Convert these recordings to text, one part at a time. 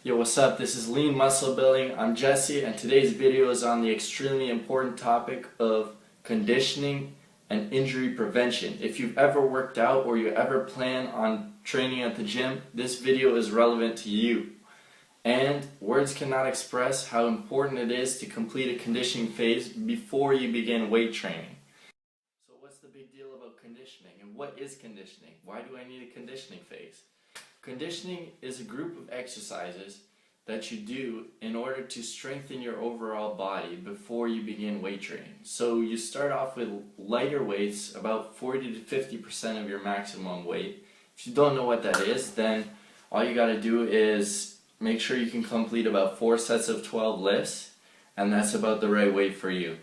Yo, what's up? This is Lean Muscle Building. I'm Jesse, and today's video is on the extremely important topic of conditioning and injury prevention. If you've ever worked out or you ever plan on training at the gym, this video is relevant to you. And words cannot express how important it is to complete a conditioning phase before you begin weight training. So what's the big deal about conditioning, and what is conditioning? Why do I need a conditioning phase? Conditioning is a group of exercises that you do in order to strengthen your overall body before you begin weight training. So you start off with lighter weights, about 40 to 50% of your maximum weight. If you don't know what that is, then all you got to do is make sure you can complete about 4 sets of 12 lifts, and that's about the right weight for you.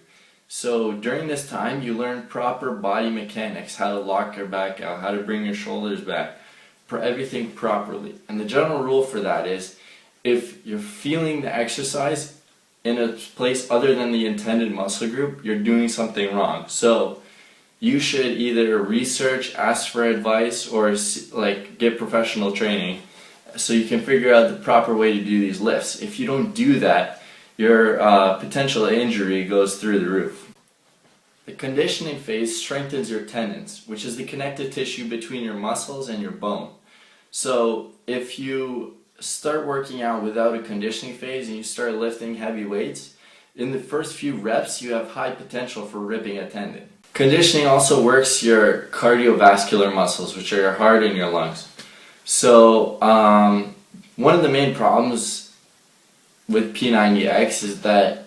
So during this time, you learn proper body mechanics, how to lock your back out, how to bring your shoulders back, everything properly. And the general rule for that is, if you're feeling the exercise in a place other than the intended muscle group, you're doing something wrong. So you should either research, ask for advice, or get professional training so you can figure out the proper way to do these lifts. If you don't do that, your potential injury goes through the roof. The conditioning phase strengthens your tendons, which is the connective tissue between your muscles and your bone. So if you start working out without a conditioning phase and you start lifting heavy weights, in the first few reps you have high potential for ripping a tendon. Conditioning also works your cardiovascular muscles, which are your heart and your lungs. So one of the main problems with P90X is that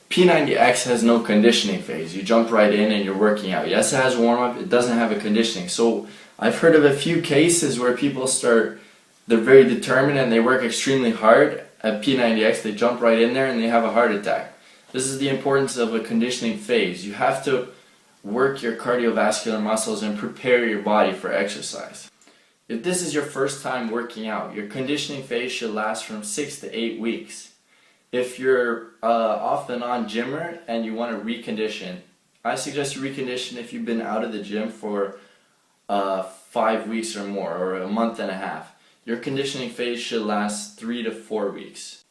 P90X has no conditioning phase. You jump right in and you're working out. Yes, it has warm-up, it doesn't have a conditioning. So I've heard of a few cases where people they're very determined and they work extremely hard at P90X, they jump right in there and they have a heart attack. This is the importance of a conditioning phase. You have to work your cardiovascular muscles and prepare your body for exercise. If this is your first time working out, your conditioning phase should last from 6 to 8 weeks. If you're off and on gymmer and you want to recondition, I suggest you recondition if you've been out of the gym for 5 weeks or more, or a month and a half. Your conditioning phase should last 3 to 4 weeks.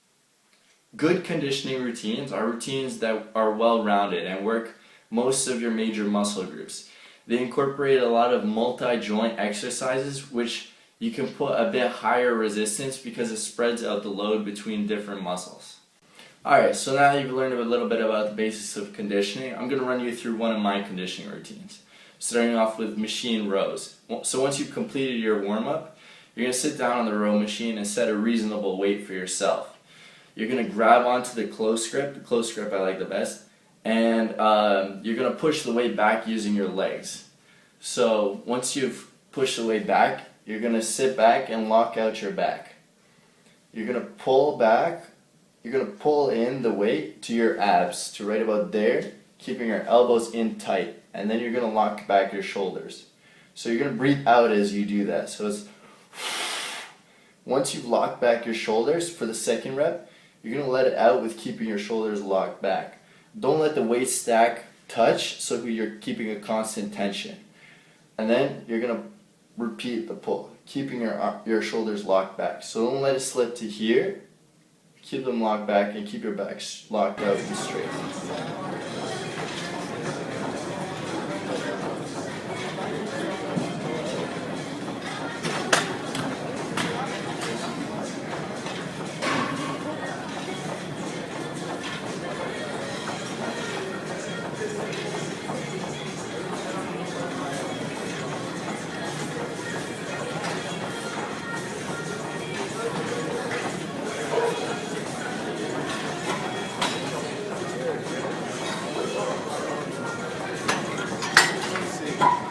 Good conditioning routines are routines that are well-rounded and work most of your major muscle groups. They incorporate a lot of multi-joint exercises, which you can put a bit higher resistance because it spreads out the load between different muscles. Alright, so now that you've learned a little bit about the basics of conditioning, I'm going to run you through one of my conditioning routines. Starting off with machine rows. So once you've completed your warm-up, you're going to sit down on the row machine and set a reasonable weight for yourself. You're going to grab onto the close grip I like the best, and you're going to push the weight back using your legs. So once you've pushed the weight back, you're going to sit back and lock out your back. You're going to pull back, you're going to pull in the weight to your abs, to right about there, keeping your elbows in tight. And then you're going to lock back your shoulders. So you're going to breathe out as you do that. So it's once you've locked back your shoulders for the second rep, you're going to let it out with keeping your shoulders locked back. Don't let the weight stack touch, so you're keeping a constant tension. And then you're going to repeat the pull, keeping your shoulders locked back. So don't let it slip to here. Keep them locked back and keep your back locked out and straight.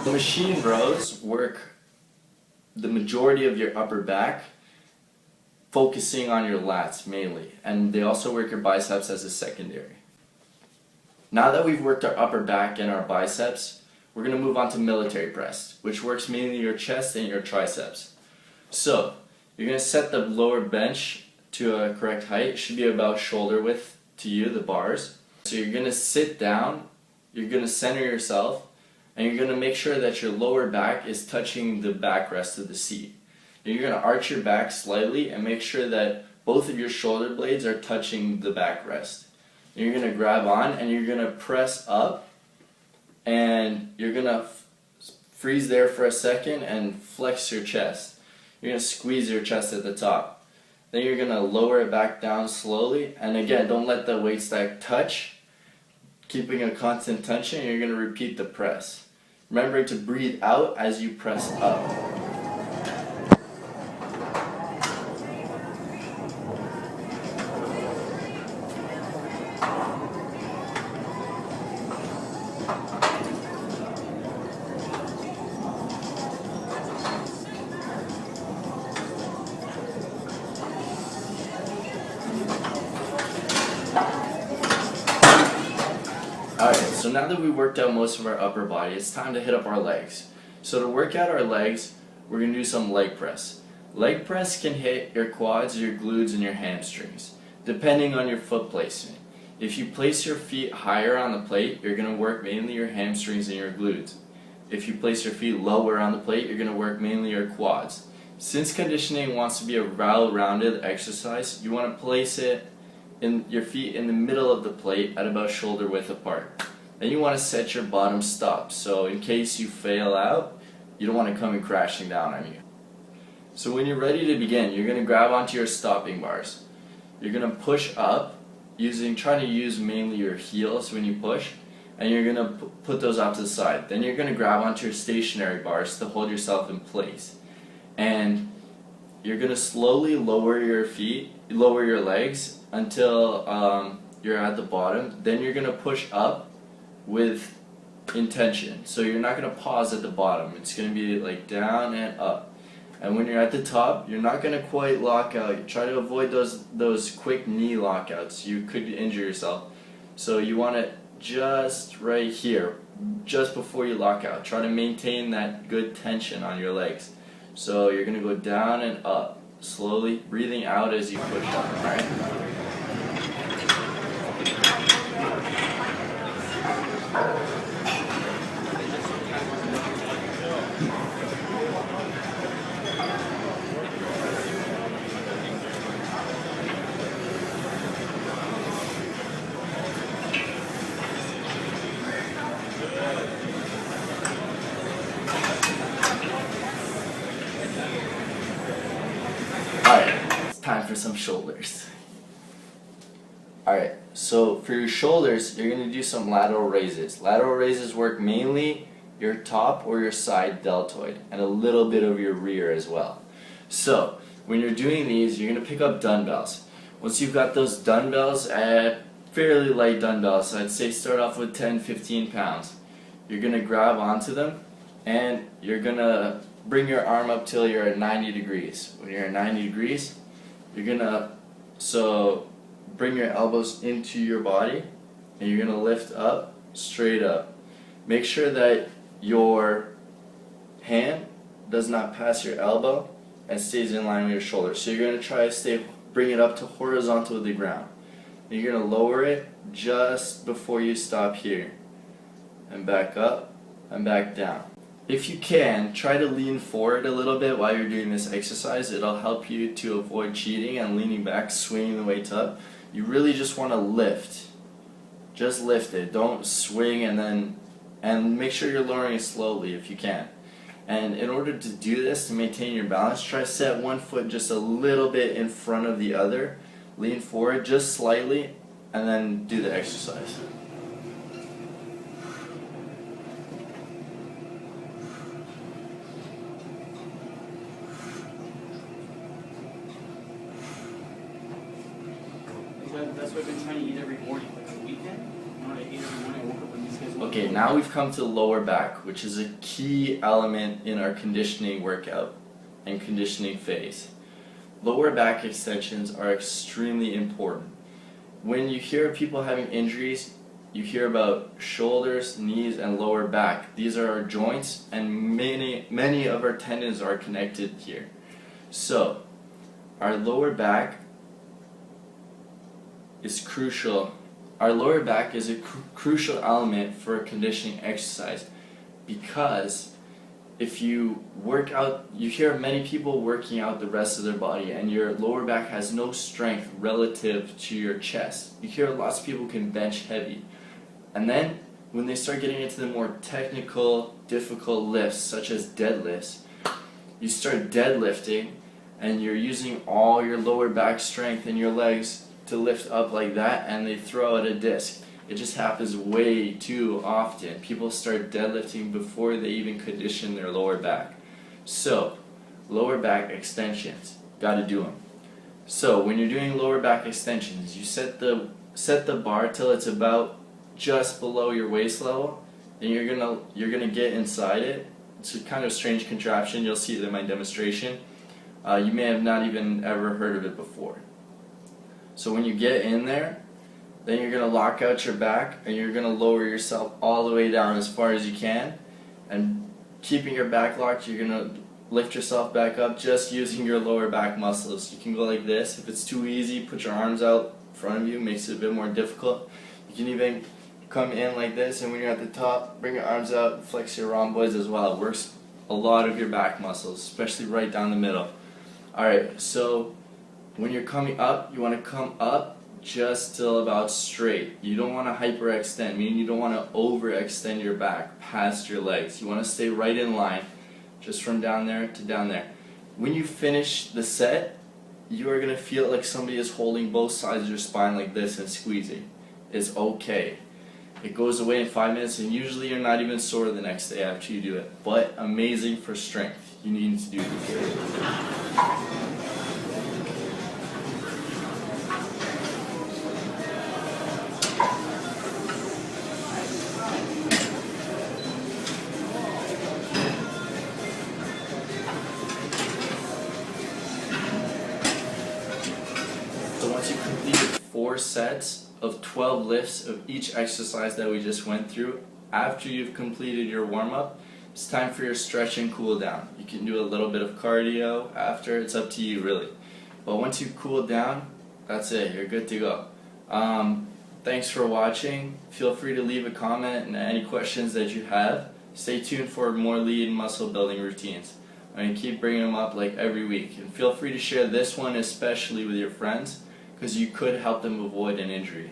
The machine rows work the majority of your upper back, focusing on your lats mainly, and they also work your biceps as a secondary. Now that we've worked our upper back and our biceps, we're going to move on to military press, which works mainly your chest and your triceps. So you're going to set the lower bench to a correct height. It should be about shoulder width to you, the bars. So you're going to sit down, you're going to center yourself, and you're going to make sure that your lower back is touching the backrest of the seat. You're going to arch your back slightly and make sure that both of your shoulder blades are touching the backrest. You're going to grab on and you're going to press up, and you're going to freeze there for a second and flex your chest. You're going to squeeze your chest at the top. Then you're going to lower it back down slowly, and again, don't let the weight stack touch. Keeping a constant tension, you're going to repeat the press. Remember to breathe out as you press up. Alright, so now that we worked out most of our upper body, it's time to hit up our legs. So to work out our legs, we're going to do some leg press. Leg press can hit your quads, your glutes, and your hamstrings, depending on your foot placement. If you place your feet higher on the plate, you're going to work mainly your hamstrings and your glutes. If you place your feet lower on the plate, you're going to work mainly your quads. Since conditioning wants to be a well-rounded exercise, you want to place your feet in the middle of the plate at about shoulder width apart. Then you want to set your bottom stop, so in case you fail out, you don't want to come crashing down on you. So when you're ready to begin, you're going to grab onto your stopping bars. You're going to push up, trying to use mainly your heels when you push, and you're going to put those off to the side. Then you're going to grab onto your stationary bars to hold yourself in place. And you're going to slowly lower your legs until you're at the bottom. Then you're going to push up with intention. So you're not going to pause at the bottom. It's going to be like down and up. And when you're at the top, you're not going to quite lock out. You try to avoid those quick knee lockouts. You could injure yourself. So you want it just right here, just before you lock out. Try to maintain that good tension on your legs. So you're going to go down and up, slowly breathing out as you push up, alright? Time for some shoulders. Alright, so for your shoulders, you're going to do some lateral raises. Lateral raises work mainly your top or your side deltoid and a little bit of your rear as well. So when you're doing these, you're going to pick up dumbbells. Once you've got those dumbbells, fairly light dumbbells, I'd say start off with 10-15 pounds. You're going to grab onto them and you're going to bring your arm up till you're at 90 degrees. When you're at 90 degrees, you're gonna bring your elbows into your body and you're gonna lift up, straight up. Make sure that your hand does not pass your elbow and stays in line with your shoulder. So you're gonna try to bring it up to horizontal with the ground. And you're gonna lower it just before you stop here. And back up and back down. If you can, try to lean forward a little bit while you're doing this exercise. It'll help you to avoid cheating and leaning back, swinging the weights up. You really just want to lift. Just lift it. Don't swing and make sure you're lowering it slowly if you can. And in order to do this, to maintain your balance, try to set one foot just a little bit in front of the other. Lean forward just slightly and then do the exercise. That's what I've been trying to eat every morning, like the weekend. You know what I ate every morning? I woke up when these guys woke up. Okay, now we've come to the lower back, which is a key element in our conditioning workout and conditioning phase. Lower back extensions are extremely important. When you hear people having injuries, you hear about shoulders, knees, and lower back. These are our joints, and many of our tendons are connected here. So, our lower back is crucial. Our lower back is a crucial element for a conditioning exercise because if you work out, you hear many people working out the rest of their body and your lower back has no strength relative to your chest. You hear lots of people can bench heavy. And then when they start getting into the more technical, difficult lifts, such as deadlifts, you start deadlifting and you're using all your lower back strength in your legs to lift up like that, and they throw out a disc. It just happens way too often. People start deadlifting before they even condition their lower back. So, lower back extensions, gotta do them. So, when you're doing lower back extensions, you set the bar till it's about just below your waist level, and you're gonna get inside it. It's a kind of strange contraption. You'll see it in my demonstration. You may have not even ever heard of it before. So when you get in there, then you're going to lock out your back and you're going to lower yourself all the way down as far as you can. And keeping your back locked, you're going to lift yourself back up just using your lower back muscles. You can go like this. If it's too easy, put your arms out in front of you, makes it a bit more difficult. You can even come in like this, and when you're at the top, bring your arms out, flex your rhomboids as well. It works a lot of your back muscles, especially right down the middle. Alright, so when you're coming up, you want to come up just till about straight. You don't want to hyperextend, meaning you don't want to overextend your back past your legs. You want to stay right in line, just from down there to down there. When you finish the set, you are going to feel like somebody is holding both sides of your spine like this and squeezing. It's okay. It goes away in 5 minutes, and usually you're not even sore the next day after you do it. But amazing for strength. You need to do this. So once you've completed 4 sets of 12 lifts of each exercise that we just went through, after you've completed your warm-up, it's time for your stretch and cool down. You can do a little bit of cardio after, it's up to you really. But once you cool down, that's it, you're good to go. Thanks for watching. Feel free to leave a comment and any questions that you have. Stay tuned for more lean muscle building routines. I'm going to keep bringing them up like every week. And feel free to share this one especially with your friends, because you could help them avoid an injury.